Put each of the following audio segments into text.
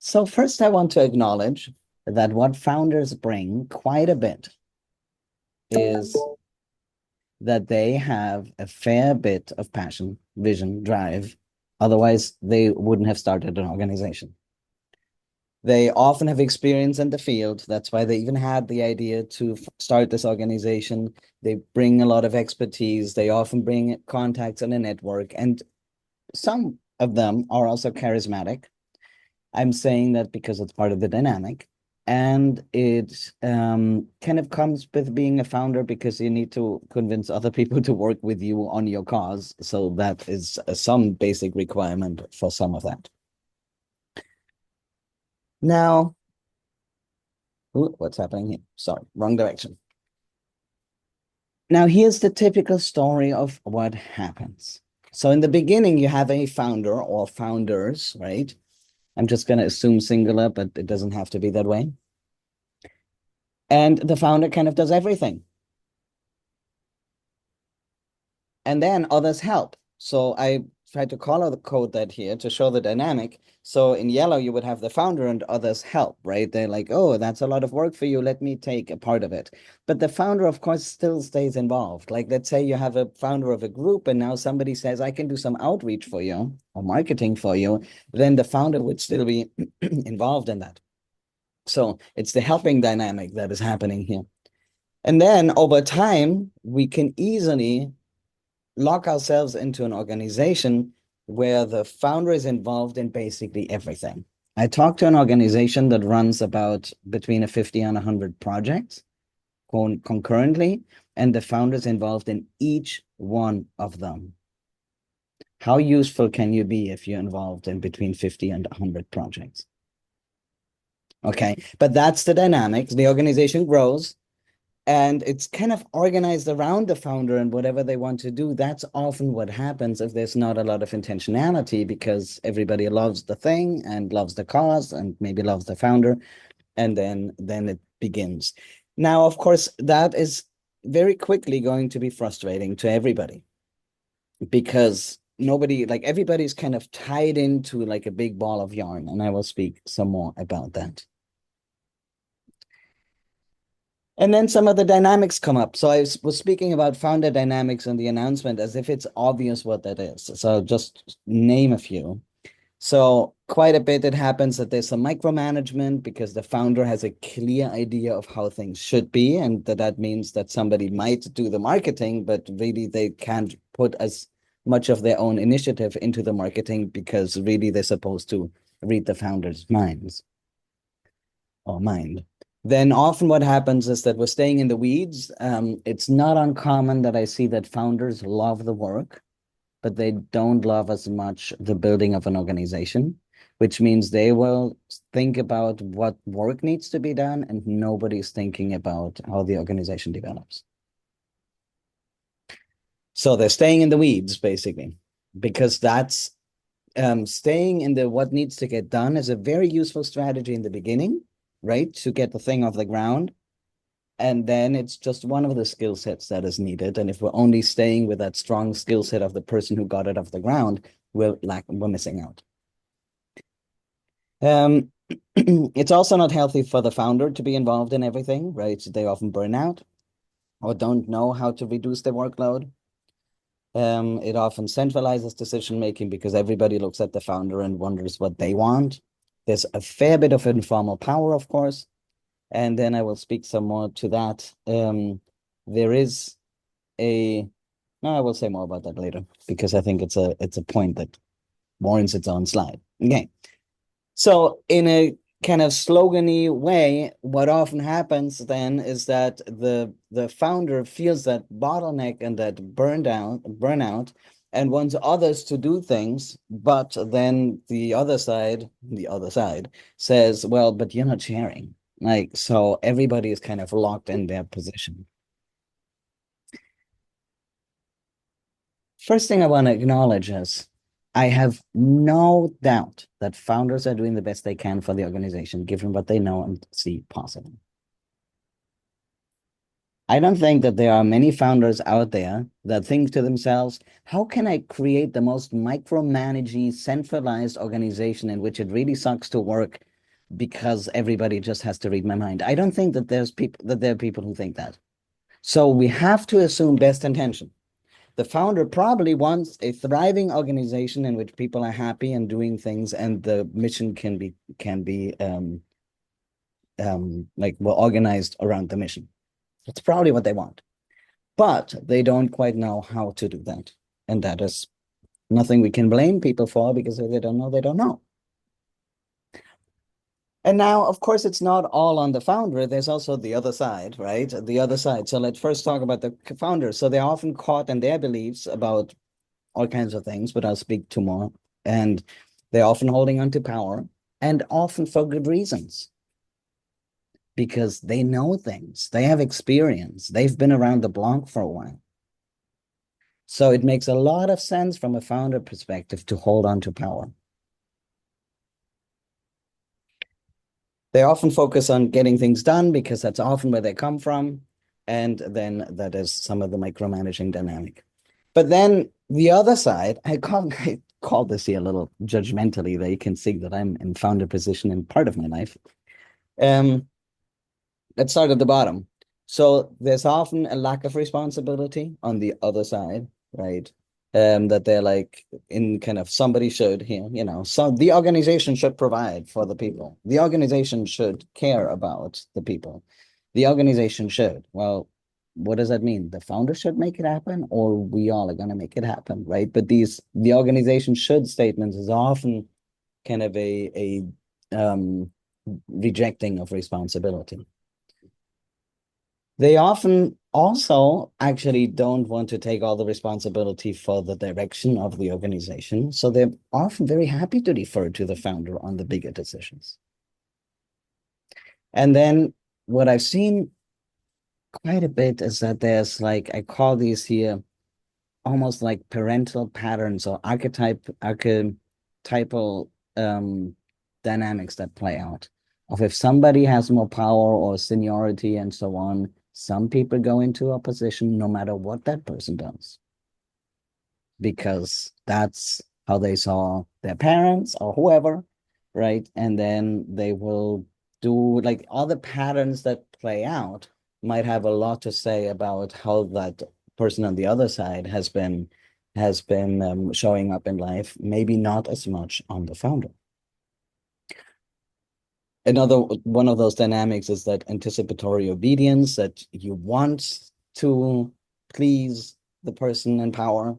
So first, I want to acknowledge that what founders bring quite a bit is that they have a fair bit of passion, vision, drive. Otherwise, they wouldn't have started an organization. They often have experience in the field. That's why they even had the idea to start this organization. They bring a lot of expertise. They often bring contacts and a network. And some of them are also charismatic. I'm saying that because it's part of the dynamic. And it kind of comes with being a founder because you need to convince other people to work with you on your cause. So that is some basic requirement for some of that. Now, what's happening here? Sorry, wrong direction. Now, here's the typical story of what happens. So in the beginning, you have a founder or founders, right? I'm just going to assume singular, but it doesn't have to be that way. And the founder kind of does everything. And then others help. So I tried to color code that here to show the dynamic. So in yellow, you would have the founder and others help, right? They're like, oh, that's a lot of work for you. Let me take a part of it. But the founder, of course, still stays involved. Like, let's say you have a founder of a group and now somebody says, I can do some outreach for you or marketing for you. Then the founder would still be involved in that. So it's the helping dynamic that is happening here. And then over time, we can easily lock ourselves into an organization where the founder is involved in basically everything. I talked to an organization that runs about between a 50 and 100 projects concurrently, and the founder is involved in each one of them. How useful can you be if you're involved in between 50 and 100 projects? Okay, but that's the dynamics. The organization grows. And it's kind of organized around the founder and whatever they want to do. That's often what happens if there's not a lot of intentionality, because everybody loves the thing and loves the cause and maybe loves the founder. And then it begins. Now, of course, that is very quickly going to be frustrating to everybody because everybody's kind of tied into like a big ball of yarn. And I will speak some more about that. And then some of the dynamics come up. So I was speaking about founder dynamics in the announcement as if it's obvious what that is. So just name a few. So quite a bit, it happens that there's some micromanagement because the founder has a clear idea of how things should be. And that means that somebody might do the marketing, but really they can't put as much of their own initiative into the marketing because really they're supposed to read the founder's minds or mind. Then often what happens is that we're staying in the weeds. It's not uncommon that I see that founders love the work, but they don't love as much the building of an organization, which means they will think about what work needs to be done and nobody's thinking about how the organization develops. So they're staying in the weeds, basically, because that's staying in the what needs to get done is a very useful strategy in the beginning, right? To get the thing off the ground. And then it's just one of the skill sets that is needed. And if we're only staying with that strong skill set of the person who got it off the ground, we're missing out. It's also not healthy for the founder to be involved in everything, right? So they often burn out or don't know how to reduce their workload. It often centralizes decision-making because everybody looks at the founder and wonders what they want. There's a fair bit of informal power, of course. And then I will speak some more to that. There is no, I will say more about that later because I think it's a point that warrants its own slide. Okay. So in a kind of slogan-y way, what often happens then is that the founder feels that bottleneck and that burnout and wants others to do things, but then the other side says, well, but you're not sharing. Like, so everybody is kind of locked in their position. First thing I want to acknowledge is I have no doubt that founders are doing the best they can for the organization, given what they know and see possible. I don't think that there are many founders out there that think to themselves, how can I create the most micromanaging, centralized organization in which it really sucks to work because everybody just has to read my mind. I don't think that there are people who think that. So we have to assume best intention. The founder probably wants a thriving organization in which people are happy and doing things, and the mission can be like well organized around the mission. That's probably what they want, but they don't quite know how to do that, and that is nothing we can blame people for, because if they don't know, they don't know. And now, of course, it's not all on the founder. There's also the other side, right? The other side. So let's first talk about the founder. So they're often caught in their beliefs about all kinds of things, but I'll speak to more. And they're often holding on to power, and often for good reasons, because they know things, they have experience, they've been around the block for a while. So it makes a lot of sense from a founder perspective to hold on to power. They often focus on getting things done because that's often where they come from. And then that is some of the micromanaging dynamic. But then the other side, I call this here a little judgmentally, that you can see that I'm in founder position in part of my life. Let's start at the bottom. So there's often a lack of responsibility on the other side, right? That they're like in kind of somebody should here, so the organization should provide for the people. The organization should care about the people. The organization should. Well, what does that mean? The founder should make it happen, or we all are going to make it happen, right? But the organization should statements is often kind of a rejecting of responsibility. They often also actually don't want to take all the responsibility for the direction of the organization. So they're often very happy to defer to the founder on the bigger decisions. And then what I've seen quite a bit is that there's like, I call these here almost like parental patterns or archetypal dynamics that play out. Of if somebody has more power or seniority and so on, some people go into a position no matter what that person does, because that's how they saw their parents or whoever, right? And then they will do like all the patterns that play out might have a lot to say about how that person on the other side has been showing up in life, maybe not as much on the founder. Another one of those dynamics is that anticipatory obedience, that you want to please the person in power.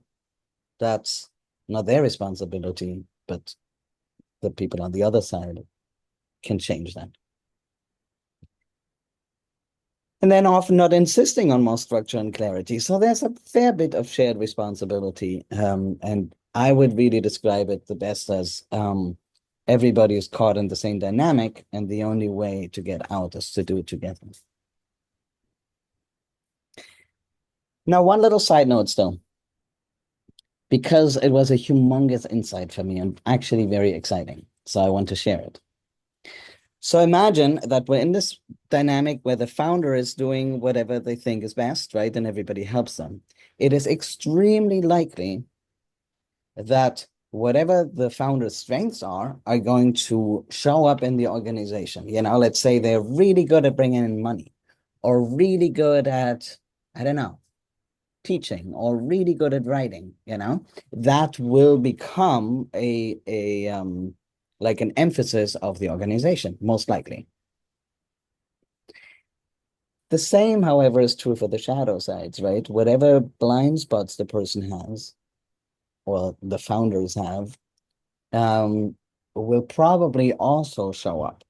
That's not their responsibility, but the people on the other side can change that. And then often not insisting on more structure and clarity. So there's a fair bit of shared responsibility. And I would really describe it the best as everybody is caught in the same dynamic, and the only way to get out is to do it together. Now, one little side note still, because it was a humongous insight for me and actually very exciting. So I want to share it. So imagine that we're in this dynamic where the founder is doing whatever they think is best, right? And everybody helps them. It is extremely likely that whatever the founder's strengths are going to show up in the organization. Let's say they're really good at bringing in money, or really good at, I don't know, teaching, or really good at writing, that will become a like an emphasis of the organization, most likely. The same, however, is true for the shadow sides, right? Whatever blind spots the person has, or the founders have, will probably also show up.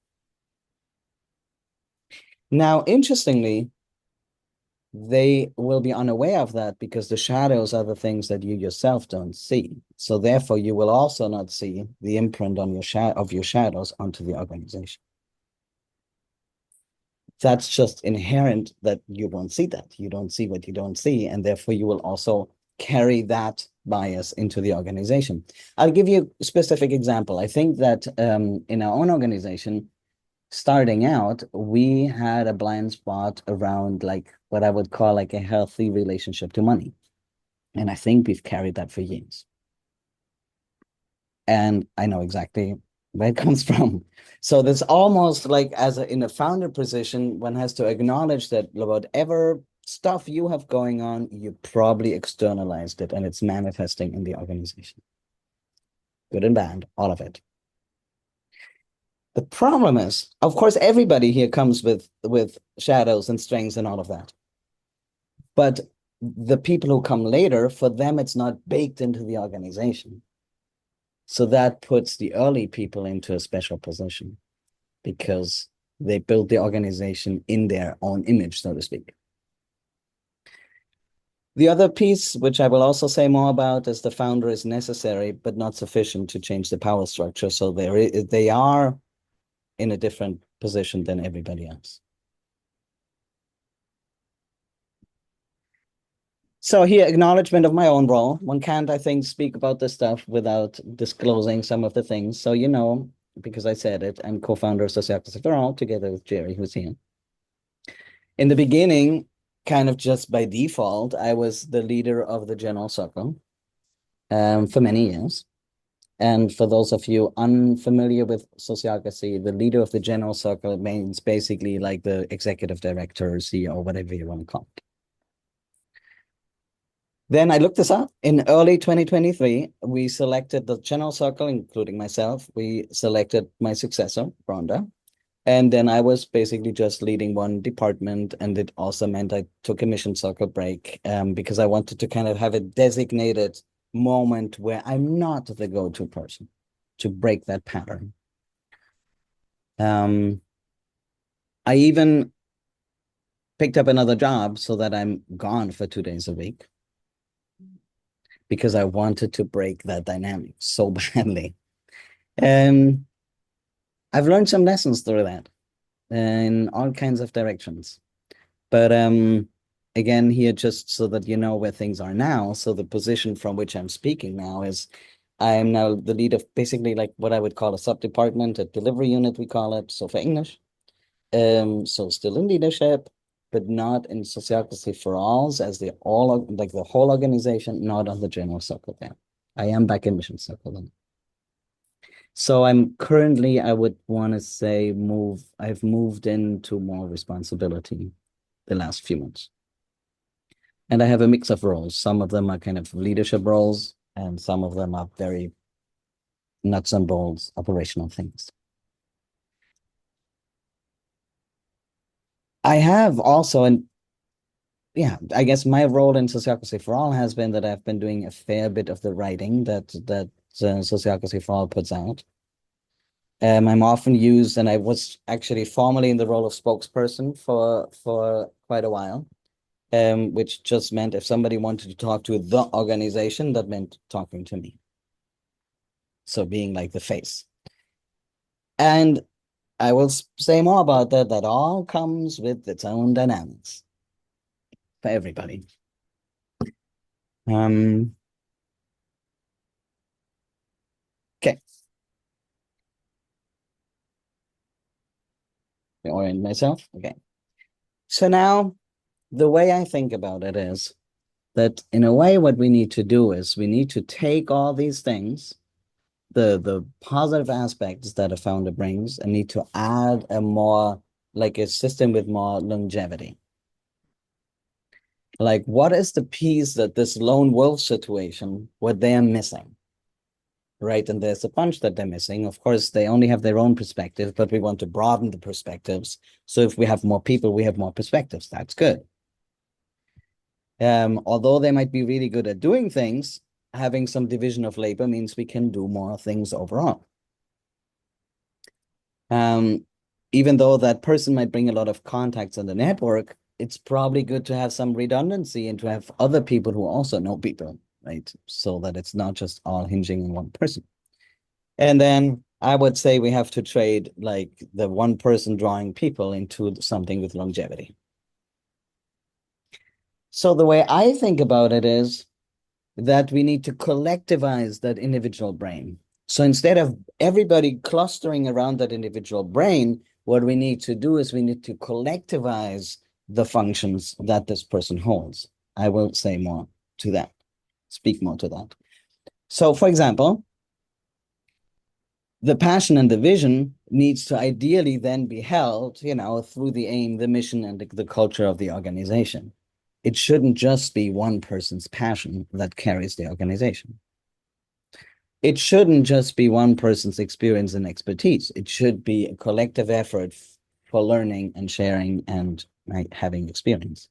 Now, interestingly, they will be unaware of that because the shadows are the things that you yourself don't see. So therefore, you will also not see the imprint on of your shadows onto the organization. That's just inherent, that you won't see that. You don't see what you don't see, and therefore you will also carry that bias into the organization. I'll give you a specific example. I think that in our own organization, starting out, we had a blind spot around like what I would call like a healthy relationship to money. And I think we've carried that for years. And I know exactly where it comes from. So there's almost like in a founder position, one has to acknowledge that whatever stuff you have going on, you probably externalized it and it's manifesting in the organization. Good and bad, all of it. The problem is, of course, everybody here comes with shadows and strengths and all of that. But the people who come later, for them, it's not baked into the organization. So that puts the early people into a special position because they built the organization in their own image, so to speak. The other piece, which I will also say more about, is the founder is necessary but not sufficient to change the power structure. So they are in a different position than everybody else. So here, acknowledgement of my own role. One can't, I think, speak about this stuff without disclosing some of the things. So, because I said it, I'm co-founder of Sociocracy for All, together with Jerry, who's here. In the beginning, kind of just by default, I was the leader of the general circle for many years. And for those of you unfamiliar with sociocracy, the leader of the general circle means basically like the executive director, CEO, whatever you want to call it. Then I looked this up. In early 2023, we selected the general circle, including myself. We selected my successor, Rhonda. And then I was basically just leading one department. And it also meant I took a mission circle break because I wanted to kind of have a designated moment where I'm not the go-to person to break that pattern. I even picked up another job so that I'm gone for 2 days a week because I wanted to break that dynamic so badly. And I've learned some lessons through that in all kinds of directions. But again, here, just so that you know where things are now. So the position from which I'm speaking now is I am now the lead of basically like what I would call a sub-department, a delivery unit, we call it. So for English. So still in leadership, but not in Sociocracy for Alls as the whole organization, not on the general circle there. I am back in mission circle then. So I'm currently, I would want to say, I've moved into more responsibility the last few months. And I have a mix of roles. Some of them are kind of leadership roles, and some of them are very nuts and bolts operational things. I have also, I guess my role in Sociocracy for All has been that I've been doing a fair bit of the writing that Sociocracy for All puts out. I'm often used, and I was actually formerly in the role of spokesperson for quite a while, which just meant if somebody wanted to talk to the organization, that meant talking to me. So being like the face. And I will say more about that. That all comes with its own dynamics for everybody. Okay. Orient myself. Okay. So now the way I think about it is that in a way, what we need to do is we need to take all these things, the positive aspects that a founder brings, and need to add a system with more longevity. Like, what is the piece that this lone wolf situation, what they're missing? Right. And there's a bunch that they're missing. Of course, they only have their own perspective, but we want to broaden the perspectives. So if we have more people, we have more perspectives. That's good. Although they might be really good at doing things, having some division of labor means we can do more things overall. Even though that person might bring a lot of contacts in the network, it's probably good to have some redundancy and to have other people who also know people, right? So that it's not just all hinging on one person. And then I would say we have to trade like the one person drawing people into something with longevity. So the way I think about it is that we need to collectivize that individual brain. So instead of everybody clustering around that individual brain, what we need to do is we need to collectivize the functions that this person holds. I will say more to that, speak more to that. So for example, The passion and the vision needs to ideally then be held, through the aim, the mission, and the culture of the organization. It shouldn't just be one person's passion that carries the organization. It shouldn't just be one person's experience and expertise. It should be a collective effort for learning and sharing and having experience.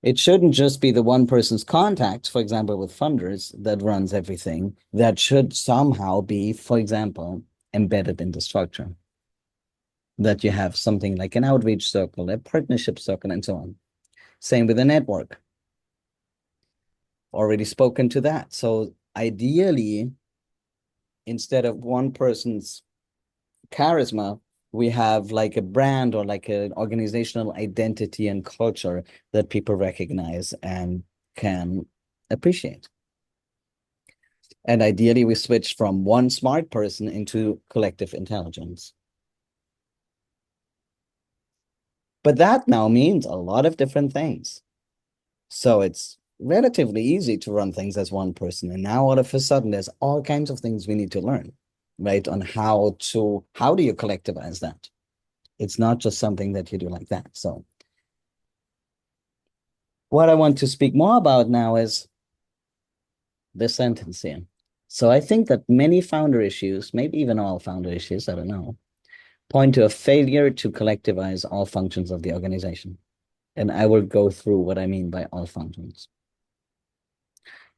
It shouldn't just be the one person's contact, for example, with funders that runs everything. That should somehow be, for example, embedded in the structure. That you have something like an outreach circle, a partnership circle, and so on. Same with a network. Already spoken to that. So ideally, instead of one person's charisma, we have like a brand or like an organizational identity and culture that people recognize and can appreciate. And ideally, we switch from one smart person into collective intelligence. But that now means a lot of different things. So it's relatively easy to run things as one person. And now all of a sudden, there's all kinds of things we need to learn, right? On how do you collectivize that? It's not just something that you do like that. So what I want to speak more about now is this sentence here. So I think that many founder issues, maybe even all founder issues, I don't know, point to a failure to collectivize all functions of the organization. And I will go through what I mean by all functions.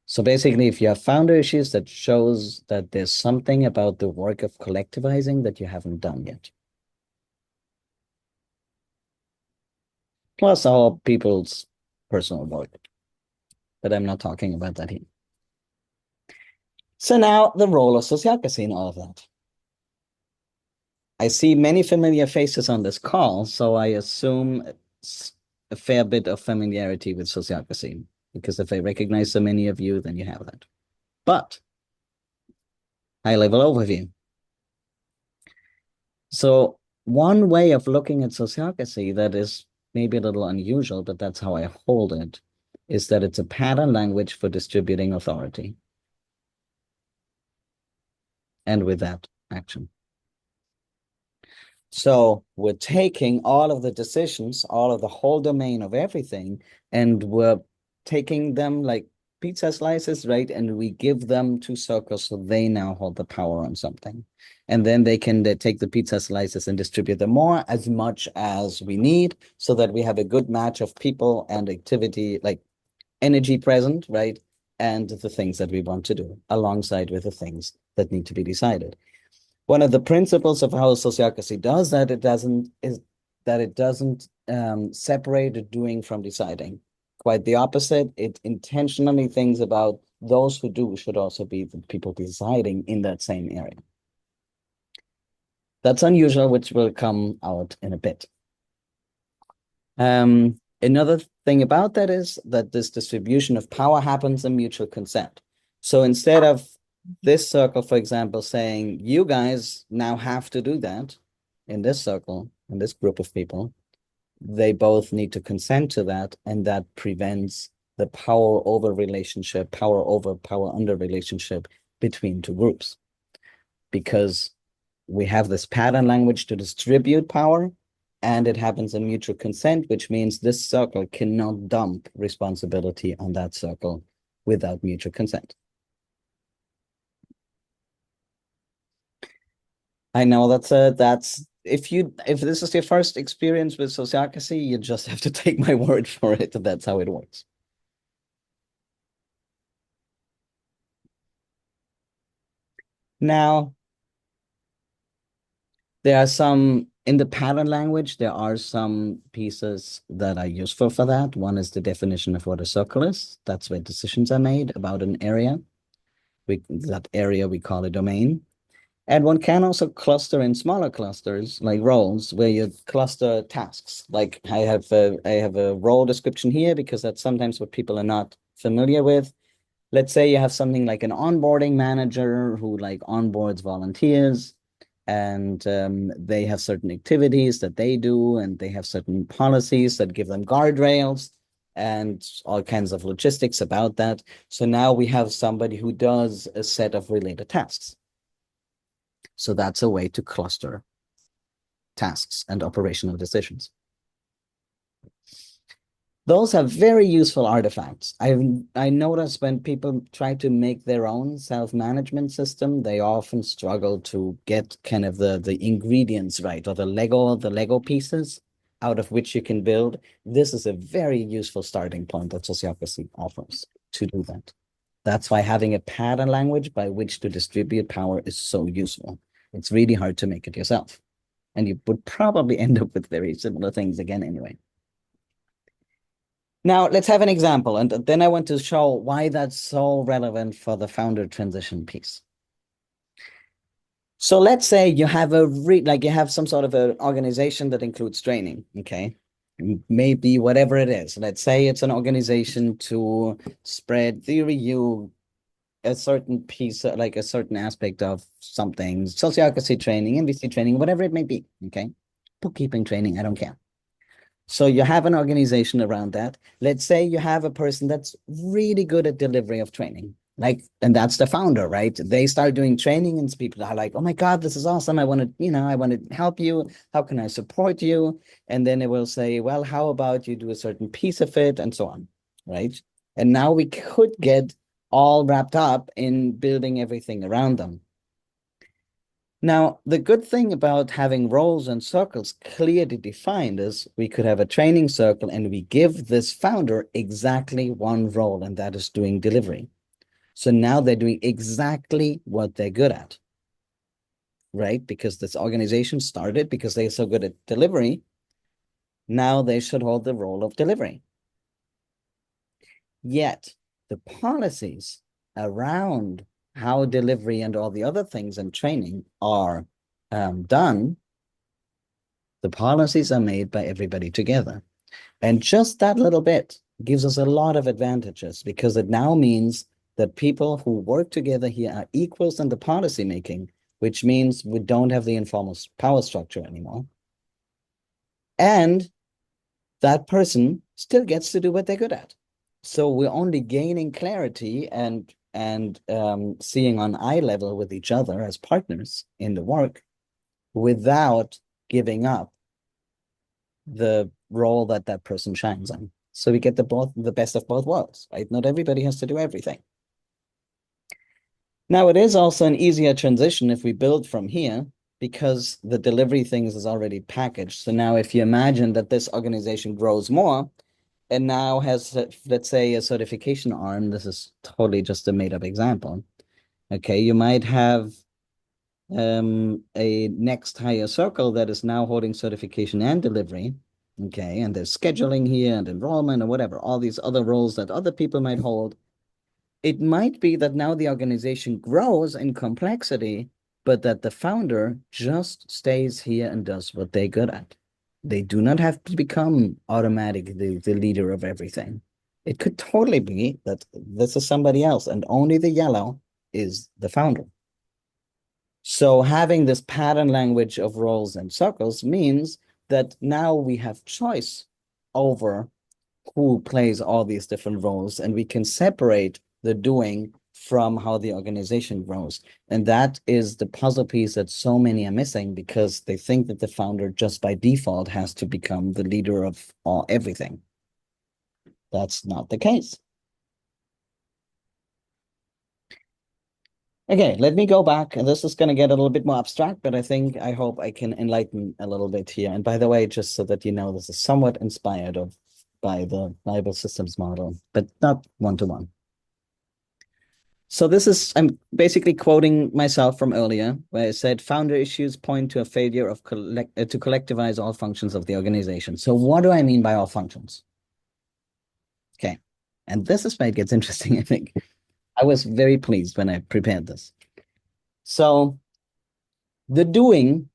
So basically, if you have founder issues, that shows that there's something about the work of collectivizing that you haven't done yet. Plus all people's personal work. But I'm not talking about that here. So now the role of sociocracy in all of that. I see many familiar faces on this call, so I assume a fair bit of familiarity with sociocracy, because if I recognize so many of you, then you have that. But high-level overview. So one way of looking at sociocracy that is maybe a little unusual, but that's how I hold it, is that it's a pattern language for distributing authority. And with that, action. So we're taking all of the decisions, all of the whole domain of everything, and we're taking them like pizza slices, right? And we give them to circles so they now hold the power on something. And then they can take the pizza slices and distribute them more as much as we need so that we have a good match of people and activity, like energy present, right? And the things that we want to do alongside with the things that need to be decided. One of the principles of how sociocracy does that, it doesn't separate doing from deciding. Quite the opposite. It intentionally thinks about those who do should also be the people deciding in that same area. That's unusual, which will come out in a bit. Another thing about that is that this distribution of power happens in mutual consent. So instead of this circle, for example, saying, you guys now have to do that in this circle, in this group of people, they both need to consent to that. And that prevents the power over relationship, power over power under relationship between two groups. Because we have this pattern language to distribute power, and it happens in mutual consent, which means this circle cannot dump responsibility on that circle without mutual consent. I know that's if this is your first experience with sociocracy, you just have to take my word for it. That's how it works. Now, there are some in the pattern language, there are some pieces that are useful for that. One is the definition of what a circle is. That's where decisions are made about an area. That area we call a domain. And one can also cluster in smaller clusters, like roles, where you cluster tasks. Like I have a role description here because that's sometimes what people are not familiar with. Let's say you have something like an onboarding manager who like onboards volunteers, and they have certain activities that they do, and they have certain policies that give them guardrails and all kinds of logistics about that. So now we have somebody who does a set of related tasks. So that's a way to cluster tasks and operational decisions. Those are very useful artifacts. I notice when people try to make their own self-management system, they often struggle to get kind of the ingredients right, or the Lego pieces out of which you can build. This is a very useful starting point that Sociocracy offers to do that. That's why having a pattern language by which to distribute power is so useful. It's really hard to make it yourself. And you would probably end up with very similar things again anyway. Now, let's have an example, and then I want to show why that's so relevant for the founder transition piece. So let's say you have you have some sort of an organization that includes training, okay? Maybe whatever it is. Let's say it's an organization to spread the review, a certain piece, like a certain aspect of something, sociocracy training, NVC training, whatever it may be, okay? Bookkeeping training, I don't care. So you have an organization around that. Let's say you have a person that's really good at delivery of training. And that's the founder, right? They start doing training and people are like, oh my God, this is awesome. I want to help you. How can I support you? And then it will say, well, how about you do a certain piece of it and so on, right? And now we could get all wrapped up in building everything around them. Now, the good thing about having roles and circles clearly defined is we could have a training circle and we give this founder exactly one role, and that is doing delivery. So now they're doing exactly what they're good at, right? Because this organization started because they're so good at delivery. Now they should hold the role of delivery. Yet the policies around how delivery and all the other things and training are done, the policies are made by everybody together. And just that little bit gives us a lot of advantages because it now means that people who work together here are equals in the policy making, which means we don't have the informal power structure anymore. And that person still gets to do what they're good at. So we're only gaining clarity and seeing on eye level with each other as partners in the work without giving up the role that that person shines on. So we get the best of both worlds, right? Not everybody has to do everything. Now, it is also an easier transition if we build from here because the delivery things is already packaged. So now if you imagine that this organization grows more and now has, let's say, a certification arm, this is totally just a made-up example. Okay, you might have a next higher circle that is now holding certification and delivery. Okay, and there's scheduling here and enrollment or whatever, all these other roles that other people might hold. It might be that now the organization grows in complexity, but that the founder just stays here and does what they're good at. They do not have to become automatically the leader of everything. It could totally be that this is somebody else and only the yellow is the founder. So having this pattern language of roles and circles means that now we have choice over who plays all these different roles, and we can separate the doing from how the organization grows. And that is the puzzle piece that so many are missing because they think that the founder just by default has to become the leader of everything. That's not the case. Okay, let me go back. This is going to get a little bit more abstract, but I hope I can enlighten a little bit here. And by the way, just so that you know, this is somewhat inspired by the Bible systems model, but not one-to-one. So I'm basically quoting myself from earlier, where I said founder issues point to a failure to collectivize all functions of the organization. So what do I mean by all functions? Okay, and this is where it gets interesting, I think. I was very pleased when I prepared this. So the doing,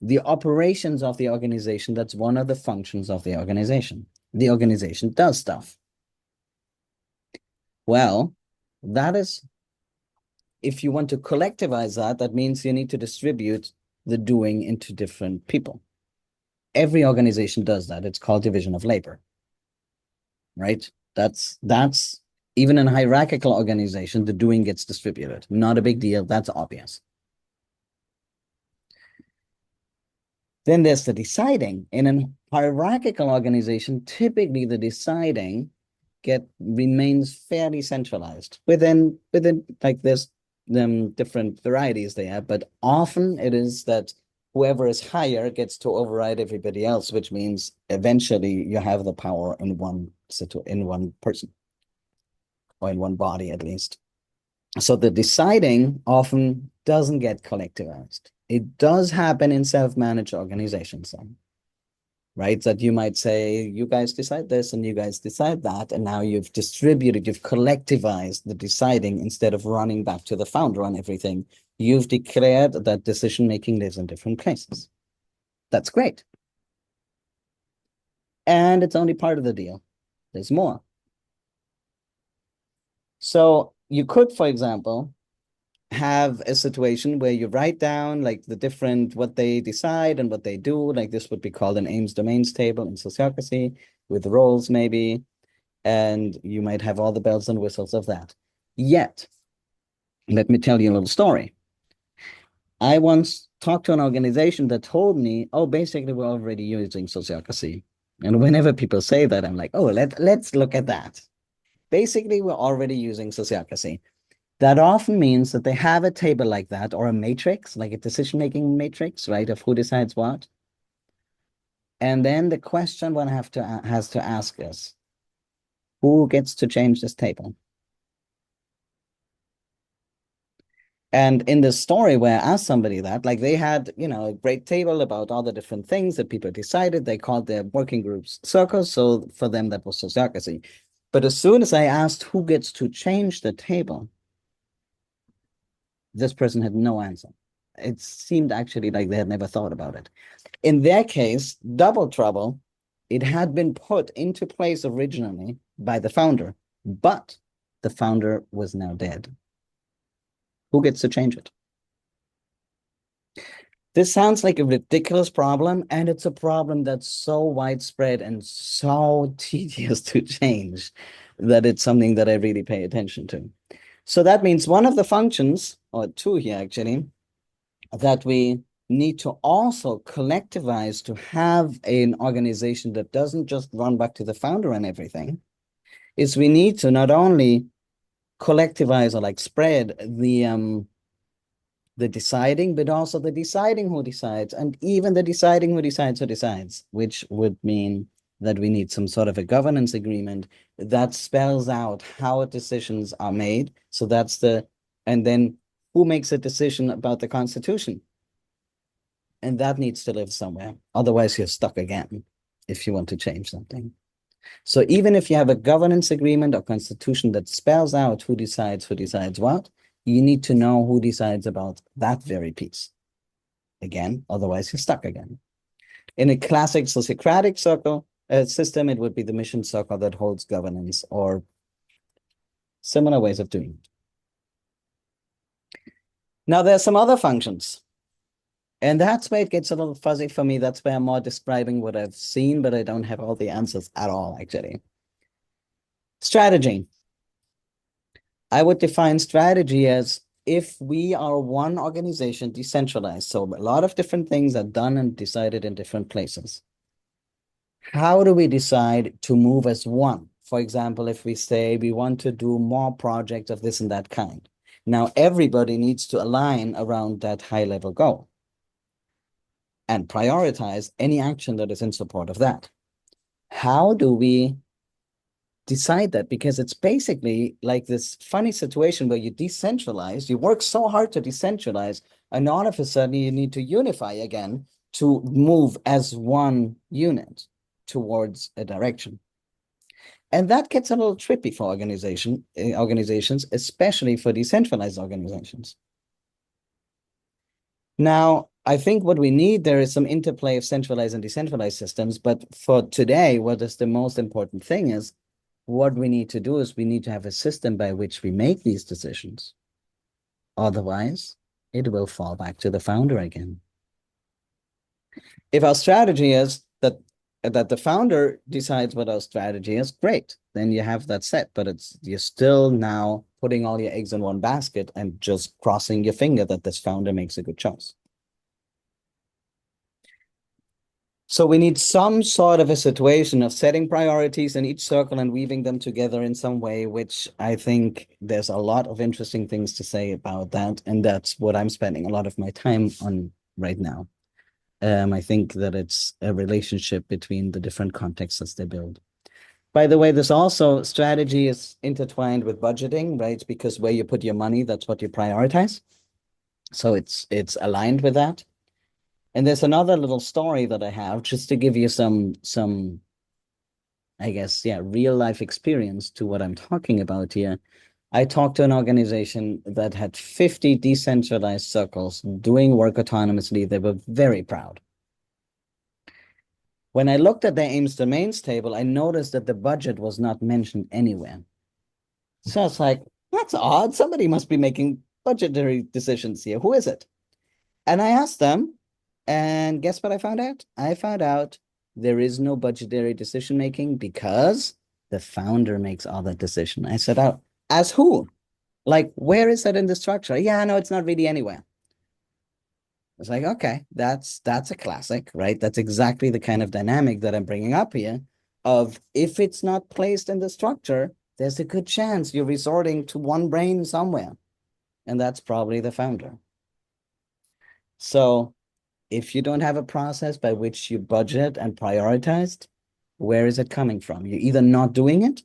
the operations of the organization, that's one of the functions of the organization. The organization does stuff. Well, that is, if you want to collectivize that, that means you need to distribute the doing into different people. Every organization does that. It's called division of labor, right? That's even in a hierarchical organization, the doing gets distributed. Not a big deal. That's obvious. Then there's the deciding. In a hierarchical organization, typically the deciding remains fairly centralized within like there's different varieties there, but often it is that whoever is higher gets to override everybody else, which means eventually you have the power in one person or in one body at least. So the deciding often doesn't get collectivized. It does happen in self-managed organizations, right? That you might say, you guys decide this and you guys decide that, and now you've collectivized the deciding instead of running back to the founder on everything. You've declared that decision-making lives in different places. That's great. And it's only part of the deal. There's more. So you could, for example, have a situation where you write down like the different what they decide and what they do. Like this would be called an aims domains table in Sociocracy with roles maybe, and you might have all the bells and whistles of that. Yet, let me tell you a little story. I once talked to an organization that told me, oh, basically we're already using Sociocracy. And whenever people say that, I'm like, oh, let's look at that. Basically, we're already using Sociocracy. That often means that they have a table like that or a matrix, like a decision-making matrix, right, of who decides what. And then the question one has to ask is, who gets to change this table? And in the story where I asked somebody that, like they had, a great table about all the different things that people decided. They called their working groups circles. So for them, that was sociocracy. But as soon as I asked who gets to change the table, this person had no answer. It seemed actually like they had never thought about it. In their case, double trouble, it had been put into place originally by the founder, but the founder was now dead. Who gets to change it? This sounds like a ridiculous problem, and it's a problem that's so widespread and so tedious to change that it's something that I really pay attention to. So that means one of the functions, or two here actually, that we need to also collectivize to have an organization that doesn't just run back to the founder and everything, is we need to not only collectivize or like spread the deciding, but also the deciding who decides, and even the deciding who decides, which would mean that we need some sort of a governance agreement that spells out how decisions are made. So and then who makes a decision about the Constitution? And that needs to live somewhere. Otherwise, you're stuck again if you want to change something. So even if you have a governance agreement or constitution that spells out who decides what, you need to know who decides about that very piece. Again, otherwise you're stuck again. In a classic Sociocratic system, it would be the mission circle that holds governance or similar ways of doing it. Now, there are some other functions. And that's where it gets a little fuzzy for me. That's where I'm more describing what I've seen, but I don't have all the answers at all, actually. Strategy. I would define strategy as if we are one organization, decentralized, so a lot of different things are done and decided in different places. How do we decide to move as one? For example, if we say we want to do more projects of this and that kind. Now, everybody needs to align around that high-level goal and prioritize any action that is in support of that. How do we decide that? Because it's basically like this funny situation where you decentralize, you work so hard to decentralize, and all of a sudden you need to unify again to move as one unit towards a direction. And that gets a little trippy for organizations, especially for decentralized organizations. Now, I think what we need there is some interplay of centralized and decentralized systems. But for today, what is the most important thing is what we need to do is we need to have a system by which we make these decisions. Otherwise, it will fall back to the founder again. If our strategy is that the founder decides what our strategy is, great. Then you have that set, but you're still now putting all your eggs in one basket and just crossing your finger that this founder makes a good choice. So we need some sort of a situation of setting priorities in each circle and weaving them together in some way, which I think there's a lot of interesting things to say about that. And that's what I'm spending a lot of my time on right now. I think that it's a relationship between the different contexts as they build. By the way, this also strategy is intertwined with budgeting, right? Because where you put your money, that's what you prioritize. So it's aligned with that. And there's another little story that I have just to give you some I guess, yeah, real life experience to what I'm talking about here. I talked to an organization that had 50 decentralized circles doing work autonomously. They were very proud. When I looked at their aims domains table, I noticed that the budget was not mentioned anywhere. So I was like, that's odd. Somebody must be making budgetary decisions here. Who is it? And I asked them, and guess what I found out? I found out there is no budgetary decision making because the founder makes all that decision. I said, oh, as who? Like, where is that in the structure? Yeah, no, it's not really anywhere. It's like, okay, that's a classic, right? That's exactly the kind of dynamic that I'm bringing up here of if it's not placed in the structure, there's a good chance you're resorting to one brain somewhere, and that's probably the founder. So if you don't have a process by which you budget and prioritized, where is it coming from? You're either not doing it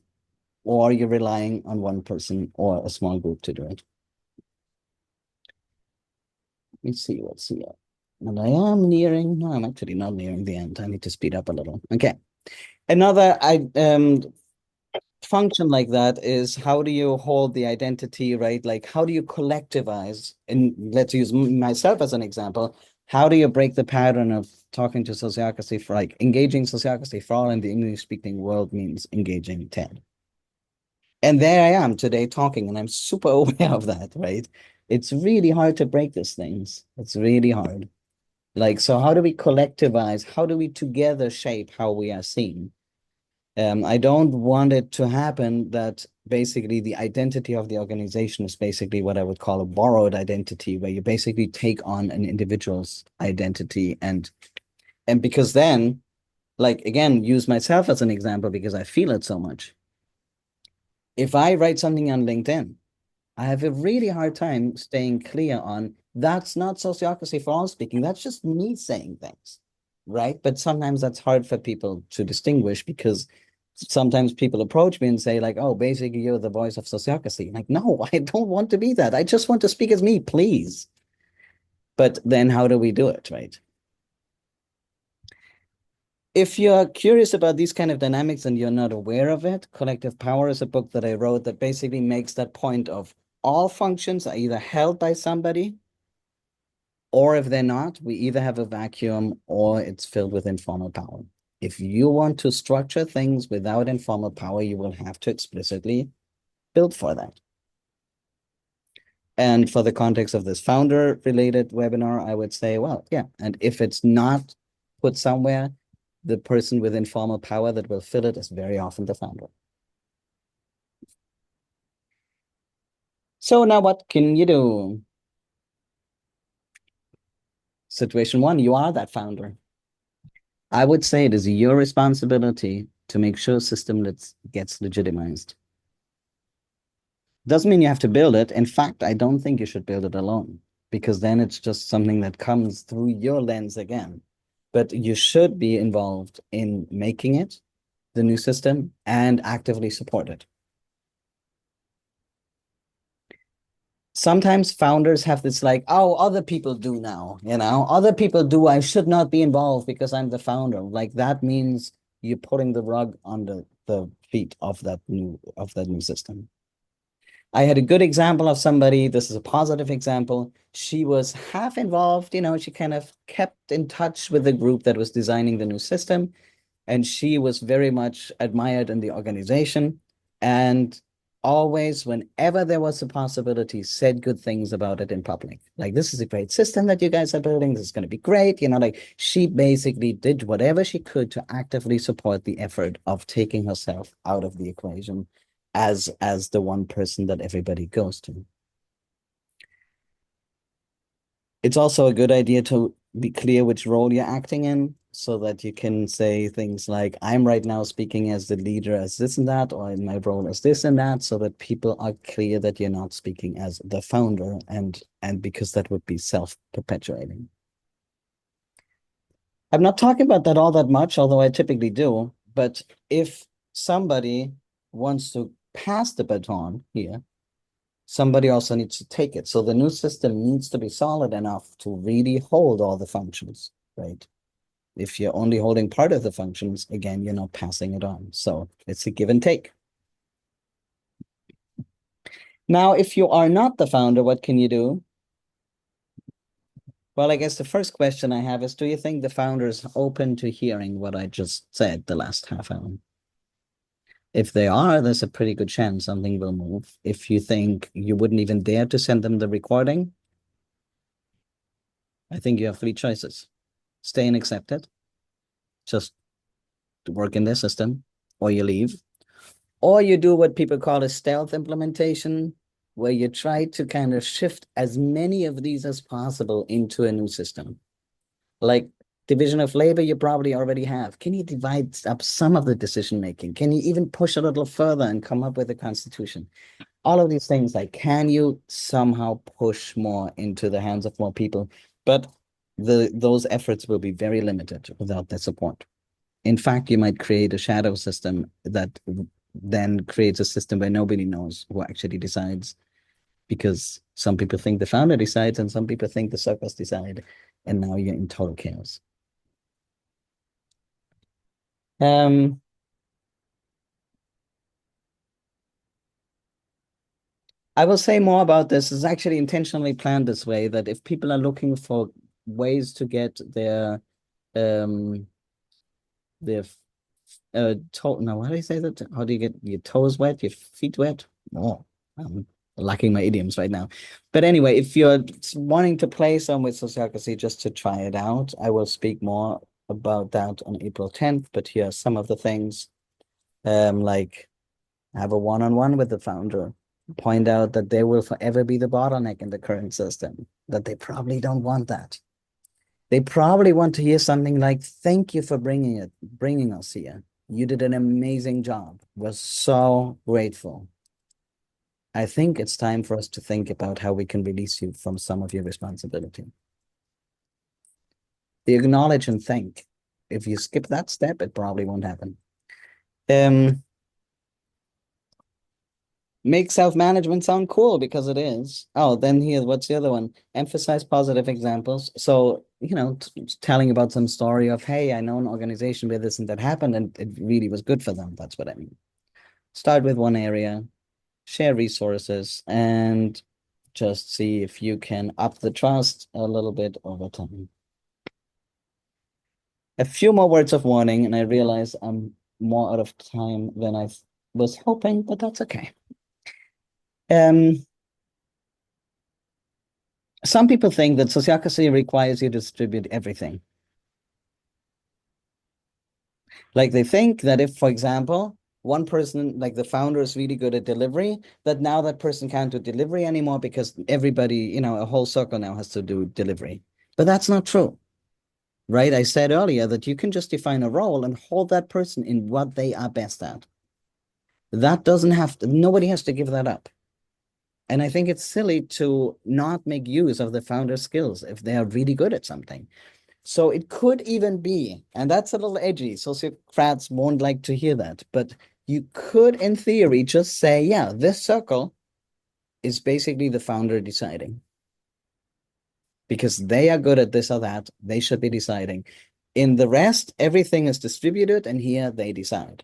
or you're relying on one person or a small group to do it. Let's see what's here. And I am nearing, no, I'm actually not nearing the end. I need to speed up a little. Okay. Another function like that is how do you hold the identity, right? Like how do you collectivize? And let's use myself as an example. How do you break the pattern of talking to sociocracy for like engaging sociocracy for all in the English speaking world means engaging TED? And there I am today talking, and I'm super aware of that, right? It's really hard to break these things. It's really hard. Like, so how do we collectivize? How do we together shape how we are seen? I don't want it to happen that basically the identity of the organization is basically what I would call a borrowed identity, where you basically take on an individual's identity and because then, like again, use myself as an example because I feel it so much. If I write something on LinkedIn, I have a really hard time staying clear on that's not sociocracy for all speaking. That's just me saying things, right? But sometimes that's hard for people to distinguish because sometimes people approach me and say like, oh, basically you're the voice of sociocracy. Like, no, I don't want to be that. I just want to speak as me, please. But then how do we do it, right? If you're curious about these kind of dynamics and you're not aware of it, Collective Power is a book that I wrote that basically makes that point of all functions are either held by somebody, or if they're not, we either have a vacuum or it's filled with informal power. If you want to structure things without informal power, you will have to explicitly build for that. And for the context of this founder related webinar, I would say, well, yeah. And if it's not put somewhere, the person with informal power that will fill it is very often the founder. So now what can you do? Situation one, you are that founder. I would say it is your responsibility to make sure system gets legitimized. Doesn't mean you have to build it. In fact, I don't think you should build it alone because then it's just something that comes through your lens again. But you should be involved in making it, the new system, and actively support it. Sometimes founders have this like, oh, other people do now, other people do. I should not be involved because I'm the founder. Like that means you're putting the rug under the feet of that new system. I had a good example of somebody. This is a positive example. She was half involved, she kind of kept in touch with the group that was designing the new system. And she was very much admired in the organization. And always, whenever there was a possibility, said good things about it in public. Like, this is a great system that you guys are building. This is going to be great. Like she basically did whatever she could to actively support the effort of taking herself out of the equation as the one person that everybody goes to. It's also a good idea to be clear which role you're acting in. so that you can say things like, I'm right now speaking as the leader as this and that, or in my role as this and that, so that people are clear that you're not speaking as the founder, and because that would be self-perpetuating. I'm not talking about that all that much, although I typically do. But if somebody wants to pass the baton here, somebody also needs to take it. So the new system needs to be solid enough to really hold all the functions, right? If you're only holding part of the functions, again, you're not passing it on. So it's a give and take. Now, if you are not the founder, what can you do? Well, I guess the first question I have is, do you think the founder is open to hearing what I just said the last half hour? If they are, there's a pretty good chance something will move. If you think you wouldn't even dare to send them the recording, I think you have three choices. Stay and accept it, just to work in their system, or you leave. Or you do what people call a stealth implementation, where you try to kind of shift as many of these as possible into a new system. Like division of labor, you probably already have. Can you divide up some of the decision making? Can you even push a little further and come up with a constitution? All of these things, like, can you somehow push more into the hands of more people? But those efforts will be very limited without their support. In fact, you might create a shadow system that then creates a system where nobody knows who actually decides, because some people think the founder decides and some people think the circles decide, and now you're in total chaos. Um, I will say more about this. It's actually intentionally planned this way, that if people are looking for ways to get um their toe, now how do you say that? How do you get your toes wet, your feet wet? Oh, I'm lacking my idioms right now. But anyway, if you're wanting to play some with Sociocracy just to try it out, I will speak more about that on April 10th. But here are some of the things. Like have a one-on-one with the founder. Point out that they will forever be the bottleneck in the current system, that they probably don't want that. They probably want to hear something like, thank you for bringing us here. You did an amazing job. We're so grateful. I think it's time for us to think about how we can release you from some of your responsibility. The acknowledge and thank. If you skip that step, it probably won't happen. Make self-management sound cool, because it is. Oh, then here, what's the other one? Emphasize positive examples. So, telling about some story of, hey, I know an organization where this and that happened and it really was good for them. That's what I mean. Start with one area, share resources, and just see if you can up the trust a little bit over time. A few more words of warning, and I realize I'm more out of time than I was hoping, but that's okay. Some people think that sociocracy requires you to distribute everything. Like they think that if, for example, one person, like the founder, is really good at delivery, that now that person can't do delivery anymore because everybody, a whole circle now has to do delivery. But that's not true, right? I said earlier that you can just define a role and hold that person in what they are best at. That doesn't have to, nobody has to give that up. And I think it's silly to not make use of the founder's skills if they are really good at something. So it could even be, and that's a little edgy, sociocrats won't like to hear that, but you could, in theory, just say, yeah, this circle is basically the founder deciding. Because they are good at this or that, they should be deciding. In the rest, everything is distributed, and here they decide.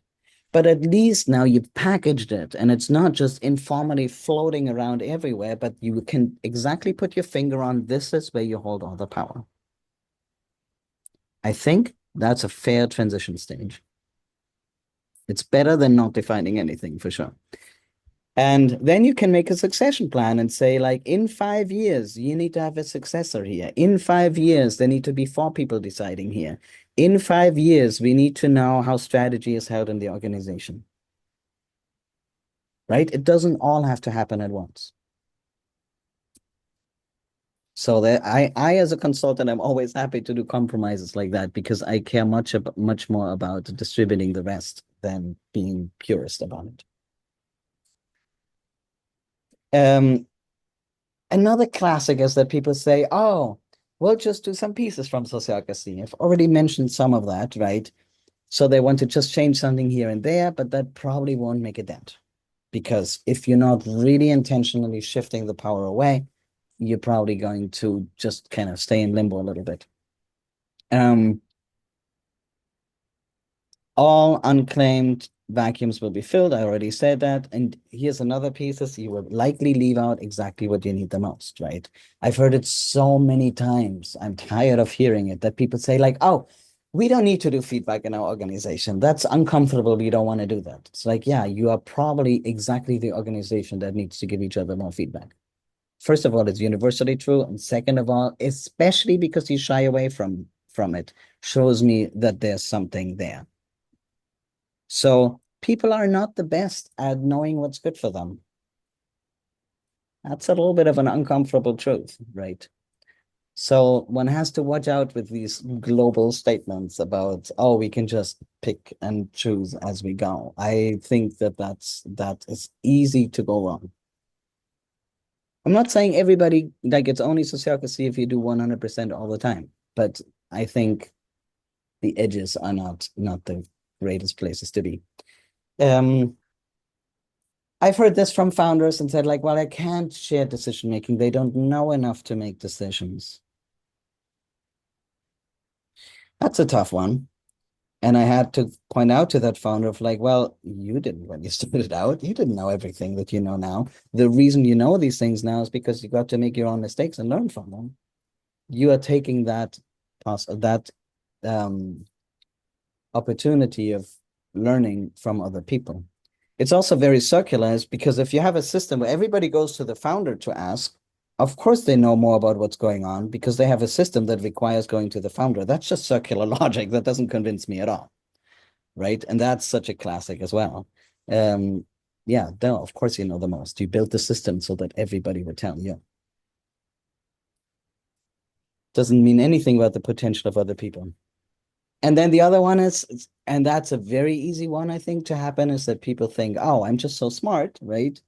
But at least now you've packaged it, and it's not just informally floating around everywhere, but you can exactly put your finger on, this is where you hold all the power. I think that's a fair transition stage. It's better than not defining anything, for sure. And then you can make a succession plan and say, like, in 5 years, you need to have a successor here. In 5 years, there need to be 4 people deciding here. In 5 years, we need to know how strategy is held in the organization. Right? It doesn't all have to happen at once. So that I as a consultant, I'm always happy to do compromises like that because I care much more about distributing the rest than being purist about it. Um, Another classic is that people say, "Oh, we'll just do some pieces from Sociocracy." I've already mentioned some of that, right? So they want to just change something here and there, but that probably won't make a dent because if you're not really intentionally shifting the power away, you're probably going to just kind of stay in limbo a little bit. Um, All unclaimed vacuums will be filled. I already said that. And here's another piece is you will likely leave out exactly what you need the most, right? I've heard it so many times. I'm tired of hearing it that people say like, oh, we don't need to do feedback in our organization. That's uncomfortable. We don't want to do that. It's like, yeah, you are probably exactly the organization that needs to give each other more feedback. First of all, it's universally true. And second of all, especially because you shy away from it, shows me that there's something there. So people are not the best at knowing what's good for them. That's a little bit of an uncomfortable truth, right? So one has to watch out with these global statements about, oh, we can just pick and choose as we go. I think that is easy to go wrong. I'm not saying everybody like it's only sociocracy if you do 100% all the time, but I think the edges are not the greatest places to be. Um, I've heard this from founders and said, like, well, I can't share decision making. They don't know enough to make decisions. That's a tough one. And I had to point out to that founder of like, well, you didn't when you started out, you didn't know everything that you know now. The reason you know these things now is because you got to make your own mistakes and learn from them. You are taking that um, opportunity of learning from other people. It's also very circular because if you have a system where everybody goes to the founder to ask, of course they know more about what's going on because they have a system that requires going to the founder. That's just circular logic. That doesn't convince me at all, right? And that's such a classic as well. Yeah, no, of course you know the most. You built the system so that everybody would tell you. Doesn't mean anything about the potential of other people. And then the other one is, and that's a very easy one, I think, to happen is that people think, oh, I'm just so smart, right?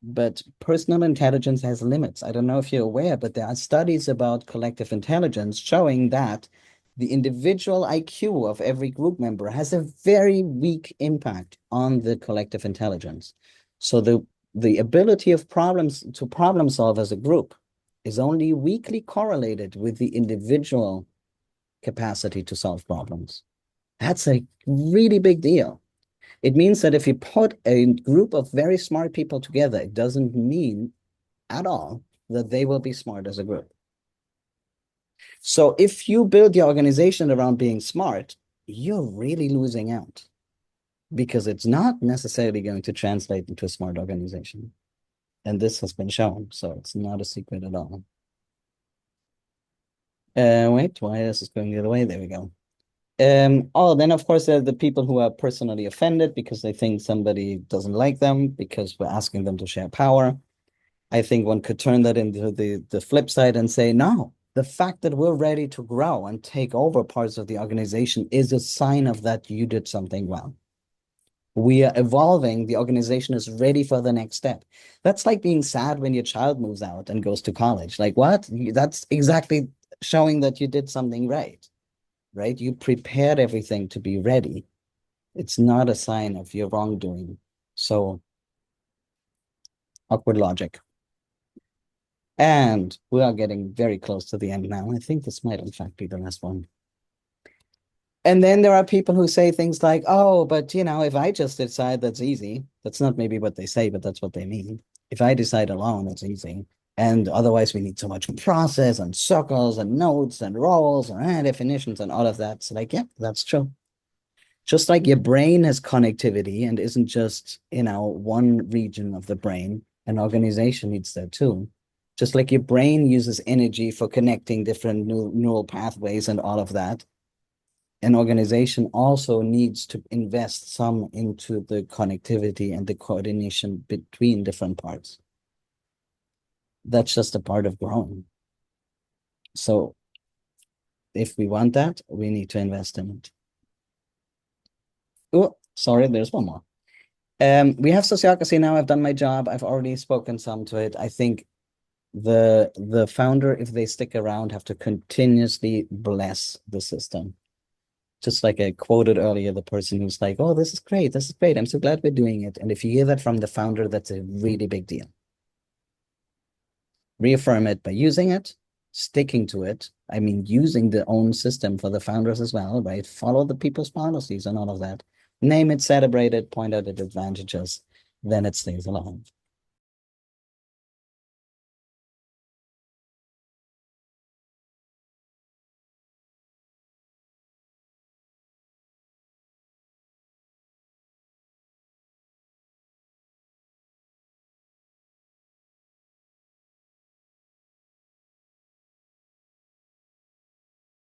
But personal intelligence has limits. I don't know if you're aware, but there are studies about collective intelligence showing that the individual IQ of every group member has a very weak impact on the collective intelligence. So the ability of problem solve as a group is only weakly correlated with the individual capacity to solve problems. That's a really big deal. It means that if you put a group of very smart people together, it doesn't mean at all that they will be smart as a group. So if you build your organization around being smart, you're really losing out because it's not necessarily going to translate into a smart organization. And this has been shown, so it's not a secret at all. Wait, why is this going the other way? There we go. Oh, then of course there are the people who are personally offended because they think somebody doesn't like them because we're asking them to share power. I think one could turn that into the flip side and say, no, the fact that we're ready to grow and take over parts of the organization is a sign of that you did something well. We are evolving. The organization is ready for the next step. That's like being sad when your child moves out and goes to college. Like what? That's exactly showing that you did something right? You prepared everything to be ready. It's not a sign of your wrongdoing. So awkward logic. And we are getting very close to the end now. I think this might in fact be the last one. And then there are people who say things like, oh, but if I just decide that's easy. That's not maybe what they say, but that's what they mean. If I decide alone, it's easy. And otherwise we need so much process and circles and notes and roles and definitions and all of that. So like, yeah, that's true. Just like your brain has connectivity and isn't just, one region of the brain, an organization needs that too. Just like your brain uses energy for connecting different neural pathways and all of that, an organization also needs to invest some into the connectivity and the coordination between different parts. That's just a part of growing. So if we want that, we need to invest in it. Oh, sorry, there's one more. We have Sociocracy now. I've done my job. I've already spoken some to it. I think the founder, if they stick around, have to continuously bless the system. Just like I quoted earlier, the person who's like, "Oh, this is great. This is great. I'm so glad we're doing it." And if you hear that from the founder, that's a really big deal. Reaffirm it by using it, sticking to it. I mean, using the own system for the founders as well, right? Follow the people's policies and all of that. Name it, celebrate it, point out its advantages, then it stays alive.